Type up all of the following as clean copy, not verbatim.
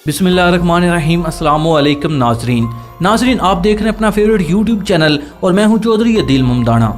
बिस्मिल्लाहिर्रहमानिर्रहीम। अस्सलामु अलैकुम नाजरीन आप देख रहे हैं अपना फेवरेट यूट्यूब चैनल और मैं हूं चौधरी अदील मुमदाना।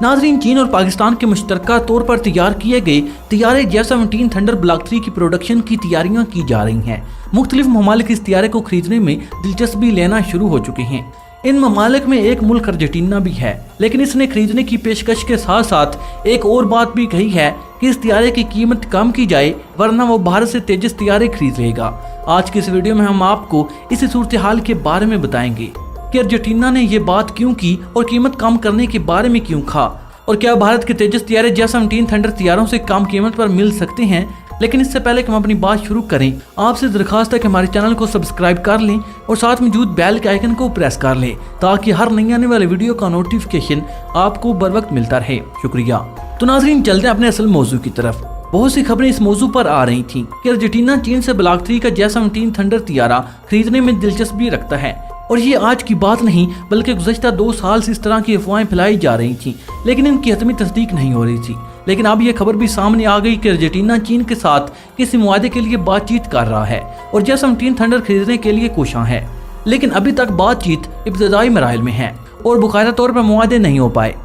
नाजरीन, चीन और पाकिस्तान के मुश्तरका तौर पर तैयार किए गए तैयारे J-17 थंडर ब्लॉक 3 की प्रोडक्शन की तैयारियां की जा रही हैं। मुख्तलिफ ममालिक इस तैयारे को खरीदने में दिलचस्पी लेना शुरू हो चुके हैं। इन ममालिक में एक मुल्क अर्जेंटीना भी है, लेकिन इसने खरीदने की पेशकश के साथ साथ एक और बात भी कही है कि इस तैयारे की कीमत कम की जाए, वरना वो भारत से तेजस तैयारे खरीद लेगा। आज की इस वीडियो में हम आपको इस सूरत हाल के बारे में बताएंगे कि अर्जेंटीना ने ये बात क्यों की और कीमत कम करने के बारे में क्यों कहा, और क्या भारत के तेजस तैयारे J-17 थंडर तैयारों से कम कीमत पर मिल सकते हैं। लेकिन इससे पहले कि हम अपनी बात शुरू करें, आपसे दरखास्त है कि हमारे चैनल को सब्सक्राइब कर लें और साथ मौजूद बेल के आइकन को प्रेस कर लें ताकि हर नई आने वाले वीडियो का नोटिफिकेशन आपको बर वक्त मिलता रहे। शुक्रिया। तो नाजरीन, चलते हैं अपने असल मौजू की तरफ। बहुत सी खबरें इस मौजू पर आ रही थीं कि अर्जेंटीना चीन से ब्लॉक 3 का J-17 थंडर तैयारा खरीदने में दिलचस्पी रखता है, और ये आज की बात नहीं बल्कि गुज़श्ता 2 साल से इस तरह की अफवाहें फैलाई जा रही थीं, लेकिन इनकी हतमी तस्दीक नहीं हो रही थी। लेकिन अब ये खबर भी सामने आ गई कि अर्जेंटीना चीन के साथ किसी मुआहदे के लिए बातचीत कर रहा है और J-17 थंडर खरीदने के लिए कोशां है। लेकिन अभी तक बातचीत इब्तदाई मराहिल में है और बाकायदा तौर पर मुआहदे नहीं हो पाए।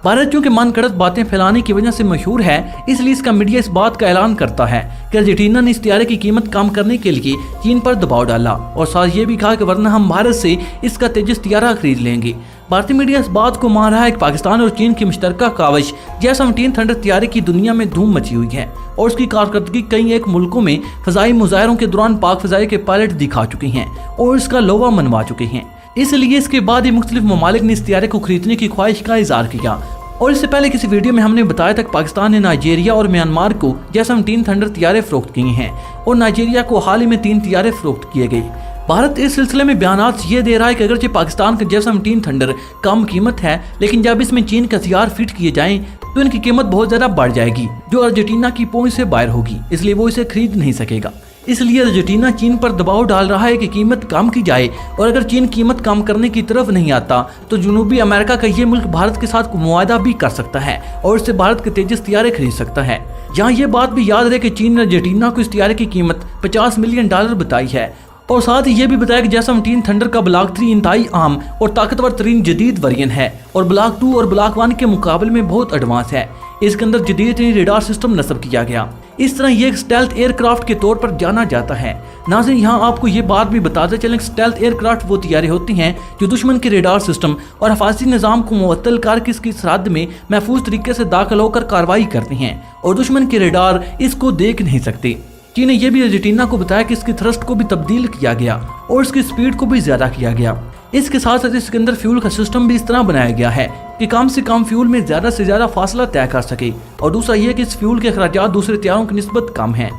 भारत चूंकि मन गढ़ंत बातें फैलाने की वजह से मशहूर है, इसलिए इसका मीडिया इस बात का ऐलान करता है कि अर्जेंटीना ने इस तैयारे की कीमत कम करने के लिए चीन पर दबाव डाला और साथ ये भी कहा कि वरना हम भारत से इसका तेजस तैयारा खरीद लेंगे। भारतीय मीडिया इस बात को मान रहा है कि पाकिस्तान और चीन की मुश्तरका काविश J-17 थंडर तैयारे की दुनिया में धूम मची हुई है और उसकी कारकर्दगी कई एक मुल्कों में फजाई मुजाहरों के दौरान पाक फजाई के पायलट दिखा चुके हैं और इसका लोहा मनवा चुके हैं। इसलिए इसके बाद ही मुख्तलिफ ममालिक ने इस तैयारे को खरीदने की ख्वाहिश का इजहार किया। और इससे पहले किसी वीडियो में हमने बताया था कि पाकिस्तान ने नाइजीरिया और म्यांमार को J-17 थंडर तैयारे फरोख्त किए हैं और नाइजीरिया को हाल ही में 3 तैयारे फरोख्त किए गए। भारत इस सिलसिले में बयानात ये दे रहा है कि अगरचे पाकिस्तान का J-17 थंडर कम कीमत है, लेकिन जब इसमें चीन का हथियार फिट किए जाएं तो इनकी कीमत बहुत ज्यादा बढ़ जाएगी, जो अर्जेंटीना की पहुंच से बाहर होगी, इसलिए वो इसे खरीद नहीं सकेगा। इसलिए अर्जेंटीना चीन पर दबाव डाल रहा है कि कीमत कम की जाए, और अगर चीन कीमत कम करने की तरफ नहीं आता तो जनूबी अमेरिका का ये मुल्क भारत के साथ मुआहदा भी कर सकता है और इससे भारत के तेजस तैयारे खरीद सकता है। यहाँ ये बात भी याद रहे कि चीन ने अर्जेंटीना को इस तैयारे की कीमत $50 मिलियन बताई है और साथ ही ये भी बताया कि J-17 थंडर का ब्लॉक 3 इंतहाई आम और ताकतवर तरीन जदीद वेरिएंट है और ब्लॉक 2 और ब्लॉक 1 के मुकाबले में बहुत एडवांस है। इसके अंदर जदीद रेडार सिस्टम नस्ब किया गया। इस तरह ये एक स्टेल्थ एयरक्राफ्ट के तौर पर जाना जाता है। नाज़रीन, यहाँ आपको ये बात भी बताते चलें, स्टेल्थ एयरक्राफ्ट वो तैयारे होती हैं जो दुश्मन के रेडार सिस्टम और हिफाजती निज़ाम को मुअत्तल करके इसकी सरहद में महफूज तरीके से दाखिल होकर कार्रवाई करती हैं और दुश्मन के रेडार इसको देख नहीं सकते। चीन ने यह भी अर्जेंटीना को बताया कि इसकी थ्रस्ट को भी तब्दील किया गया और इसकी स्पीड को भी ज्यादा किया गया। इसके साथ साथ इसके अंदर फ्यूल का सिस्टम भी इस तरह बनाया गया है कि कम से कम फ्यूल में ज्यादा से ज्यादा फासला तय कर सके, और दूसरा यह कि इस फ्यूल के अखराजात दूसरे तैयारों की निस्बत कम है।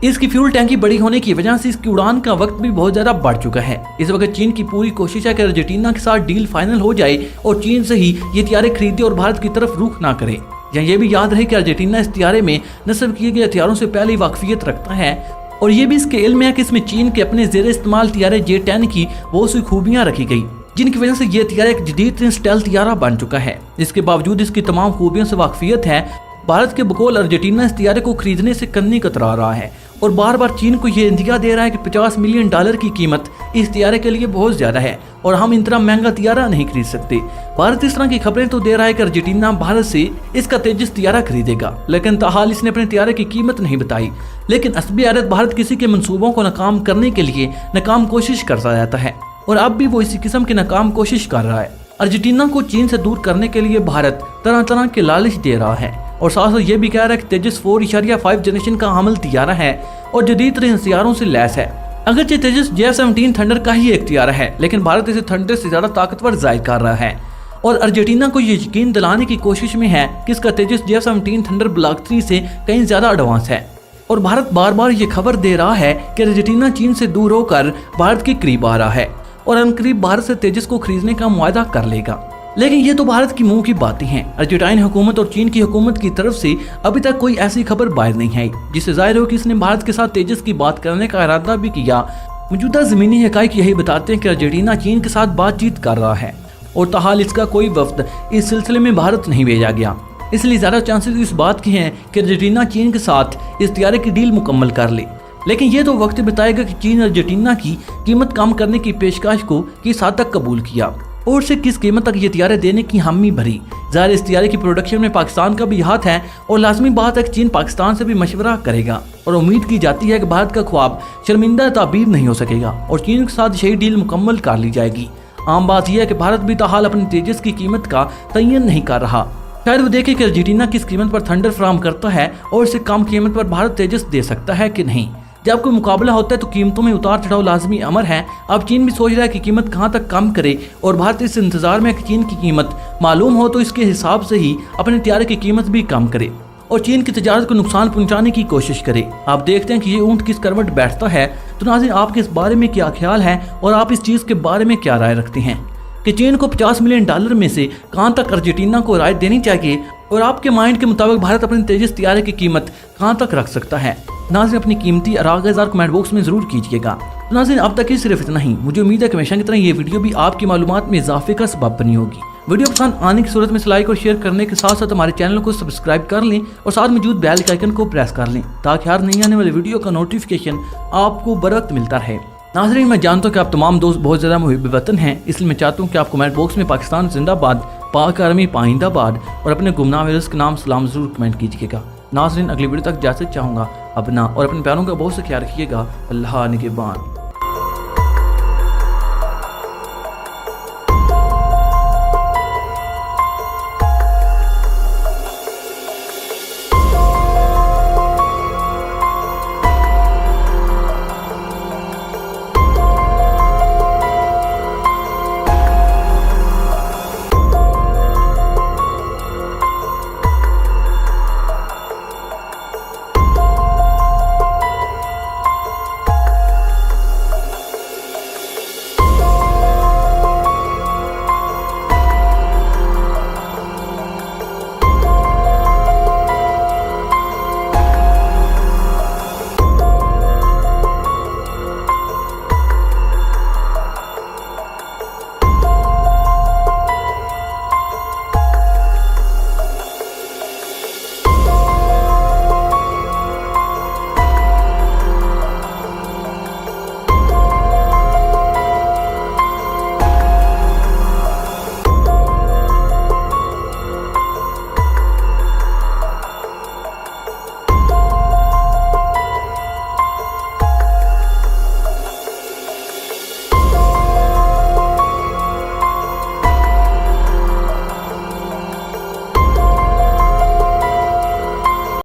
इसकी फ्यूल टैंकी बड़ी होने की वजह से इसकी उड़ान का वक्त भी बहुत ज्यादा बढ़ चुका है। इस वक्त चीन की पूरी कोशिश है कि अर्जेंटीना के साथ डील फाइनल हो जाए और चीन से ही ये तैयारे खरीदे और भारत की तरफ रुख ना करे। यहाँ ये भी याद रहे कि अर्जेंटीना इस तैयारे में नस्ब किए गए हथियारों से पहले वाकफियत रखता है और ये भी इसके इल्म है कि इसमें चीन के अपने जेर इस्तेमाल तैयारे J-10 की बहुत सी खूबियां रखी गई, जिनकी वजह से ये तैयारा एक जदीद स्टेल्थ तैयारा बन चुका है। इसके बावजूद इसकी तमाम खूबियों से वाकफियत है। भारत के बकौल अर्जेंटीना इस तैयारे को खरीदने से कन्नी कतरा रहा है और बार बार चीन को ये इंदिया दे रहा है कि $50 मिलियन की कीमत इस तैयारे के लिए बहुत ज्यादा है और हम इतना महंगा तैयारा नहीं खरीद सकते। भारत इस तरह की खबरें तो दे रहा है कि अर्जेंटीना भारत से इसका तेजस तैयारा खरीदेगा, लेकिन ताहाल इसने अपने तैयारे की कीमत नहीं बताई। लेकिन असली हालत भारत किसी के मंसूबों को नाकाम करने के लिए नाकाम कोशिश करता रहता है और अब भी वो इसी किस्म की नाकाम कोशिश कर रहा है। अर्जेंटीना को चीन से दूर करने के लिए भारत तरह तरह के लालच दे रहा है और साथ साथ ये भी कह रहा है कि तेजस 4.5 जनरेशन का हमल तैयारा है और जदीद तरीन हथियारों से लैस है। अगरचे तेजस J-17 थंडर का ही एक तैयारा है, लेकिन भारत इसे थंडर से ज्यादा ताकतवर जाहिर कर रहा है और अर्जेंटीना को ये यकीन दिलाने की कोशिश में है कि इसका तेजस J-17 थंडर ब्लॉक 3 से कहीं ज्यादा एडवांस है। और भारत बार बार ये खबर दे रहा है कि अर्जेंटीना चीन से दूर होकर भारत के करीब आ रहा है और अनकरीब भारत से तेजस को खरीदने का मुआहदा कर लेगा। लेकिन ये तो भारत की मुंह की बातें हैं। अर्जेंटीना हुकूमत और चीन की हुकूमत की तरफ से अभी तक कोई ऐसी खबर बाहर नहीं आई जिससे जाहिर हो कि इसने भारत के साथ तेजस की बात करने का इरादा भी किया। मौजूदा ज़मीनी हक़ाइक़ यही बताते हैं कि अर्जेंटीना चीन के साथ बातचीत कर रहा है और ताहाल इसका कोई वफ्द इस सिलसिले में भारत नहीं भेजा गया। इसलिए ज़्यादा चांसेस इस बात के हैं कि अर्जेंटीना चीन के साथ इस तैयारे की डील मुकम्मल कर ले। لیکن یہ تو وقت بتائے گا کہ چین نے ارجنٹینا کی قیمت کم کرنے کی پیشکش کو کس حد تک قبول کیا اور اسے کس قیمت تک یہ طیارے دینے کی حامی بھری۔ ظاہر اس طیارے کی پروڈکشن میں پاکستان کا بھی ہاتھ ہے اور لازمی بات ہے کہ چین پاکستان سے بھی مشورہ کرے گا اور امید کی جاتی ہے کہ بھارت کا خواب شرمندہ تعبیر نہیں ہو سکے گا اور چین کے ساتھ یہی ڈیل مکمل کر لی جائے گی۔ عام بات یہ ہے کہ بھارت بھی تاحال اپنی تیجس کی قیمت کا تعین نہیں کر رہا۔ شاید وہ دیکھے کہ ارجنٹینا کس قیمت پر تھنڈر فراہم کرتا ہے اور اسے کم قیمت پر بھارت تیجس دے سکتا ہے کہ نہیں۔ جب کوئی مقابلہ ہوتا ہے تو قیمتوں میں اتار چڑھاؤ لازمی امر ہے۔ اب چین بھی سوچ رہا ہے کہ قیمت کہاں تک کم کرے اور بھارت اس انتظار میں کہ چین کی قیمت معلوم ہو تو اس کے حساب سے ہی اپنے طیارے کی قیمت بھی کم کرے اور چین کی تجارت کو نقصان پہنچانے کی کوشش کرے۔ آپ دیکھتے ہیں کہ یہ اونٹ کس کروٹ بیٹھتا ہے۔ تو ناظرین، آپ کے اس بارے میں کیا خیال ہے اور آپ اس چیز کے بارے میں کیا رائے رکھتے ہیں کہ چین کو $50 ملین میں سے کہاں تک ارجنٹینا کو رعایت دینی چاہیے اور آپ کے مائنڈ کے مطابق بھارت اپنے تیجس طیارے کی قیمت کہاں تک رکھ سکتا ہے؟ ناظرین، اپنی قیمتی آراء کمنٹ باکس میں ضرور کیجیے گا۔ ناظرین، اب تک ہی صرف اتنا ہی۔ مجھے امید ہے کہ ہمیشہ کی طرح یہ ویڈیو بھی آپ کی معلومات میں اضافے کا سبب بنی ہوگی۔ ویڈیو پسند آنے کی صورت میں لائک اور شیئر کرنے کے ساتھ ساتھ ہمارے چینل کو سبسکرائب کر لیں اور ساتھ موجود بیل آئیکن کو پریس کر لیں تاکہ ہر نئی آنے والی ویڈیو کا نوٹیفیکیشن آپ کو بروقت ملتا رہے۔ ناظرین، میں جانتا ہوں کہ آپ تمام دوست بہت زیادہ محب وطن ہیں، اس لیے میں چاہتا ہوں کہ آپ کمنٹ باکس میں پاکستان زندہ باد، پاک آرمی پائندہ باد اور اپنے گمنام ویئرز کے نام سلام ضرور کمنٹ کیجیے گا۔ ناظرین، اگلی ویڈیو تک اجازت چاہوں گا۔ اپنا اور اپنے پیاروں کا بہت سے خیال رکھیے گا۔ اللہ نگہبان۔